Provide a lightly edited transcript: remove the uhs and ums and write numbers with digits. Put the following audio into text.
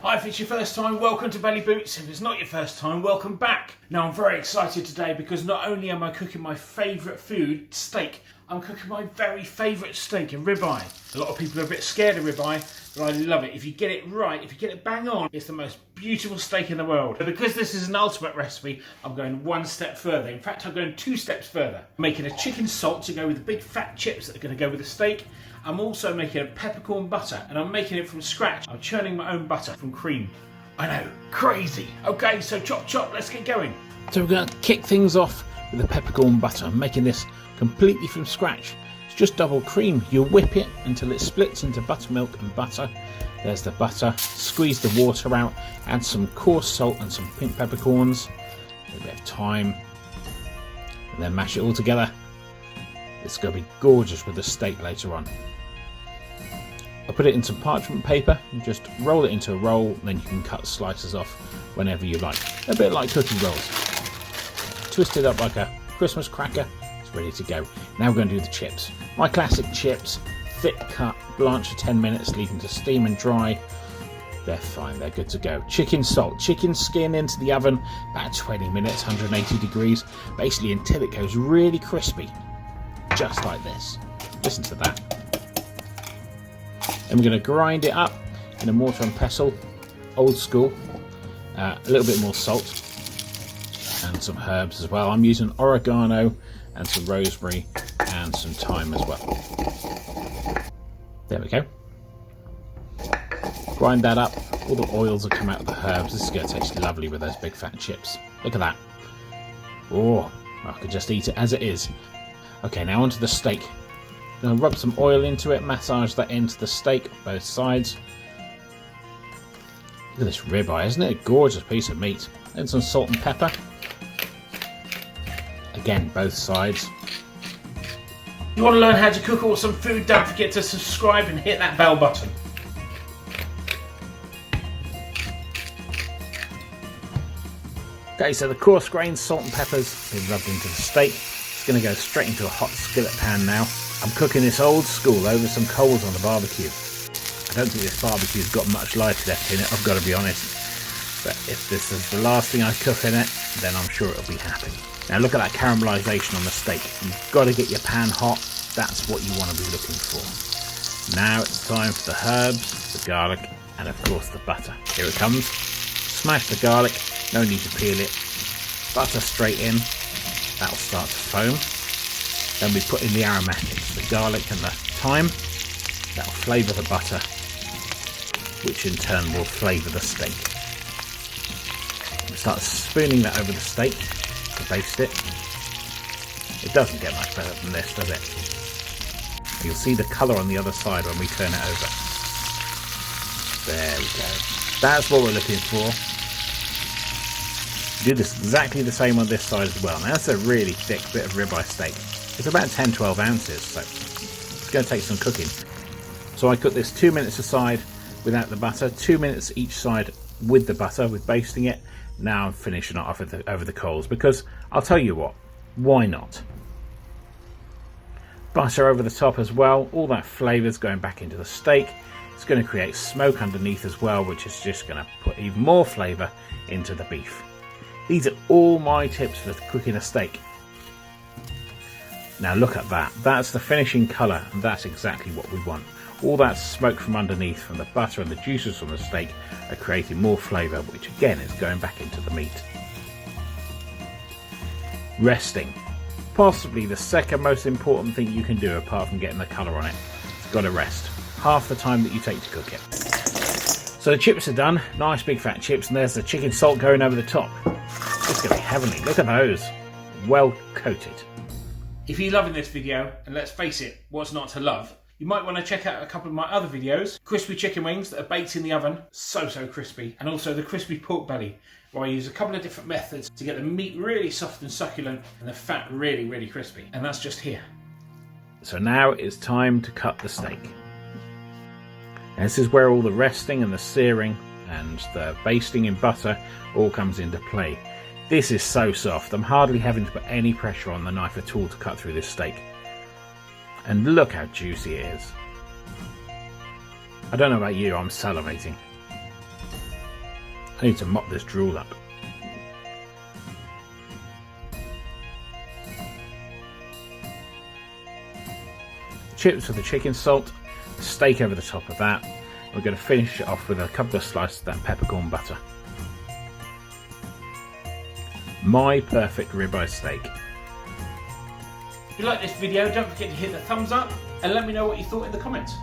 Hi, if it's your first time, welcome to Belly Boots. If it's not your first time, welcome back. Now I'm very excited today because not only am I cooking my favourite food, steak, I'm cooking my very favourite steak, a ribeye. A lot of people are a bit scared of ribeye, but I love it. If you get it right, if you get it bang on, it's the most beautiful steak in the world. But because this is an ultimate recipe, I'm going one step further. In fact, I'm going 2 steps further. I'm making a chicken salt to go with the big fat chips that are going to go with the steak. I'm also making a peppercorn butter, and I'm making it from scratch. I'm churning my own butter from cream. I know, crazy. Okay, so chop chop, let's get going. So we're going to kick things off with the peppercorn butter. I'm making this completely from scratch. It's just double cream. You whip it until it splits into buttermilk and butter. There's the butter. Squeeze the water out. Add some coarse salt and some pink peppercorns. A bit of thyme. And then mash it all together. It's going to be gorgeous with the steak later on. I'll put it in some parchment paper and just roll it into a roll, and then you can cut slices off whenever you like. A bit like cookie rolls. Twist it up like a Christmas cracker. It's ready to go. Now we're going to do the chips. My classic chips, thick cut, blanch for 10 minutes, leave them to steam and dry. They're fine, they're good to go. Chicken salt, chicken skin into the oven, about 20 minutes, 180 degrees, basically until it goes really crispy. Just like this. Listen to that. And we're going to grind it up in a mortar and pestle, old school. A little bit more salt and some herbs as well. I'm using oregano and some rosemary and some thyme as well. There we go. Grind that up. All the oils will come out of the herbs. This is going to taste lovely with those big fat chips. Look at that. Oh, I could just eat it as it is. Okay, now onto the steak. I'm going to rub some oil into it, massage that into the steak, both sides. Look at this ribeye, isn't it a gorgeous piece of meat? And some salt and pepper. Again, both sides. If you want to learn how to cook awesome food, don't forget to subscribe and hit that bell button. Okay, so the coarse grained salt and peppers have been rubbed into the steak. It's going to go straight into a hot skillet pan now. I'm cooking this old school over some coals on the barbecue. I don't think this barbecue's got much life left in it, I've got to be honest. But if this is the last thing I cook in it, then I'm sure it'll be happy. Now look at that caramelisation on the steak. You've got to get your pan hot. That's what you want to be looking for. Now it's time for the herbs, the garlic, and of course the butter. Here it comes. Smash the garlic. No need to peel it. Butter straight in. That'll start to foam. Then we put in the aromatics, the garlic and the thyme. That'll flavour the butter, which in turn will flavour the steak. We start spooning that over the steak to baste it. It doesn't get much better than this, does it? You'll see the colour on the other side when we turn it over. There we go. That's what we're looking for. Do this exactly the same on this side as well. Now that's a really thick bit of ribeye steak. It's about 10-12 ounces, so it's going to take some cooking. So I cook this 2 minutes aside without the butter, 2 minutes each side with the butter, with basting it. Now I'm finishing it off over the coals, because I'll tell you what, why not? Butter over the top as well, all that flavour's going back into the steak. It's going to create smoke underneath as well, which is just going to put even more flavour into the beef. These are all my tips for cooking a steak. Now look at that. That's the finishing colour, and that's exactly what we want. All that smoke from underneath from the butter and the juices from the steak are creating more flavour, which again is going back into the meat. Resting. Possibly the second most important thing you can do apart from getting the colour on it. It's got to rest. Half the time that you take to cook it. So the chips are done. Nice big fat chips, and there's the chicken salt going over the top. It's going to be heavenly. Look at those. Well coated. If you're loving this video, and let's face it, what's not to love, you might want to check out a couple of my other videos. Crispy chicken wings that are baked in the oven, so crispy. And also the crispy pork belly, where I use a couple of different methods to get the meat really soft and succulent and the fat really crispy. And that's just here. So now it's time to cut the steak. And this is where all the resting and the searing and the basting in butter all comes into play. This is so soft, I'm hardly having to put any pressure on the knife at all to cut through this steak. And look how juicy it is. I don't know about you, I'm salivating. I need to mop this drool up. Chips with the chicken salt, steak over the top of that. We're going to finish it off with a couple of slices of that peppercorn butter. My perfect ribeye steak. If you like this video, don't forget to hit the thumbs up and let me know what you thought in the comments.